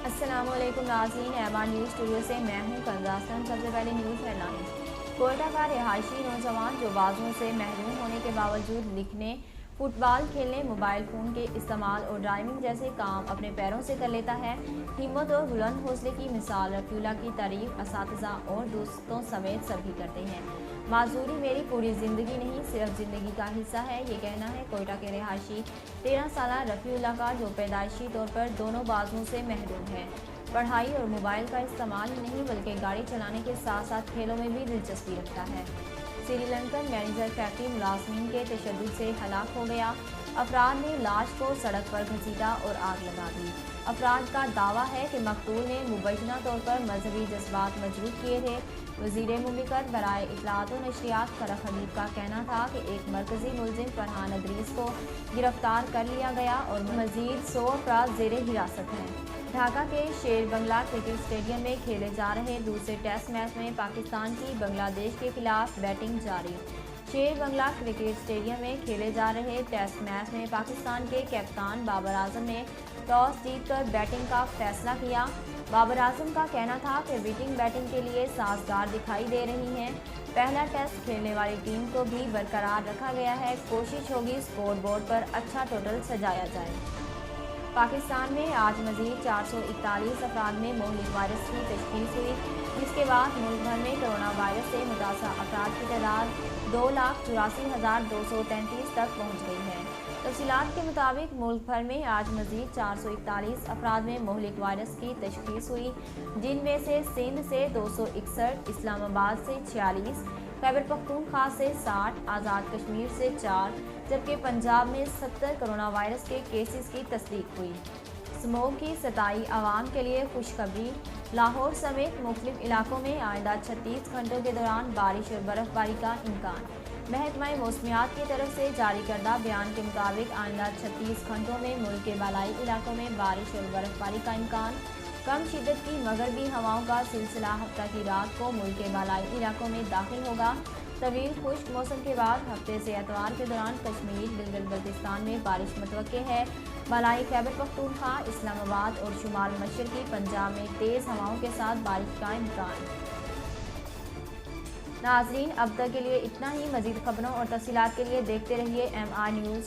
अस्सलाम वालेकुम नाज़रीन, एमआर न्यूज़ स्टूडियो से मैं हूं कंज़ास्तन। सबसे पहले न्यूज़ हेडलाइंस। कोयटा का रिहायशी नौजवान जो बाजुओं से महरूम होने के बावजूद लिखने, फुटबॉल खेलने, मोबाइल फ़ोन के इस्तेमाल और ड्राइविंग जैसे काम अपने पैरों से कर लेता है। हिम्मत और बुलंद हौसले की मिसाल रफ़ीउल्लाह की तारीफ़ असातिज़ा और दोस्तों समेत सभी करते हैं। माजूरी मेरी पूरी ज़िंदगी नहीं, सिर्फ ज़िंदगी का हिस्सा है, ये कहना है कोयटा के रिहायशी 13 साला रफ़ीउल्लाह का, जो पैदाइशी तौर पर दोनों बाजुओं से महरूम है। पढ़ाई और मोबाइल का इस्तेमाल ही नहीं बल्कि गाड़ी चलाने के साथ साथ खेलों में भी दिलचस्पी रखता है। श्रीलंकन मैनेजर फैक्ट्री मुलाजमीन के तशद्दुद से हलाक हो गया। अफराद ने लाश को सड़क पर घसीटा और आग लगा दी। अफराद का दावा है कि मकतूल ने मुबैना तौर पर मजहबी जज्बात मजबूर किए थे। वज़ीर मुमलिकत बराए इत्तलात व नशरियात फरह हबीब का कहना था कि एक मरकजी मुलजिम फरहान अदरीस को गिरफ्तार कर लिया गया और मजीद 100 अफराद ज़ेरे हिरासत हैं। ढाका के शेर बंगला क्रिकेट स्टेडियम में खेले जा रहे दूसरे टेस्ट मैच में पाकिस्तान की बांग्लादेश के खिलाफ बैटिंग जारी। शेर बंगला क्रिकेट स्टेडियम में खेले जा रहे टेस्ट मैच में पाकिस्तान के कप्तान बाबर आजम ने टॉस जीतकर बैटिंग का फैसला किया। बाबर आजम का कहना था कि बैटिंग के लिए साजगार दिखाई दे रही हैं। पहला टेस्ट खेलने वाली टीम को भी बरकरार रखा गया है। कोशिश होगी स्कोर बोर्ड पर अच्छा टोटल सजाया जाए। पाकिस्तान में आज मजीद 441 अफराद में मोहलिक वायरस की तशख़ीस हुई, जिसके बाद मुल्क भर में कोरोना वायरस से मुतासर अफराद की तादाद 2,84,233 तक पहुँच गई है। तफसीलात के मुताबिक मुल्क भर में आज मजीद 441 अफराद में मोहलिक वायरस की तशख़ीस हुई, जिनमें से सिंध से 261, इस्लामाबाद से 46, खैबर पख्तूनख्वा से 60, आज़ाद कश्मीर से 4, जबकि पंजाब में 70 कोरोना वायरस के केसेस की तस्दीक हुई। स्मोक की सताई आवाम के लिए खुशखबरी। लाहौर समेत मुख्तलिफ इलाकों में आइंदा 36 घंटों के दौरान बारिश और बर्फबारी का इम्कान। महकमा मौसमियात की तरफ से जारी करदा बयान के मुताबिक आइंदा 36 घंटों में मुल्क के बालाई इलाकों में बारिश और बर्फबारी का इम्कान। कम शिद्दत की मगरबी हवाओं का सिलसिला हफ्ता की रात को मुल्क के बालाई इलाकों में दाखिल होगा। तवील खुश्क मौसम के बाद हफ्ते से एतवार के दौरान कश्मीर, गिलगित बल्तिस्तान में बारिश मुतवक्के है। बालाई खैबर पख्तूनख्वा, इस्लामाबाद और शुमाल मशरकी पंजाब में तेज़ हवाओं के साथ बारिश का इम्कान। नाज़रीन, अब तक के लिए इतना ही। मज़ीद खबरों और तफसीलात के लिए देखते रहिए MR न्यूज़।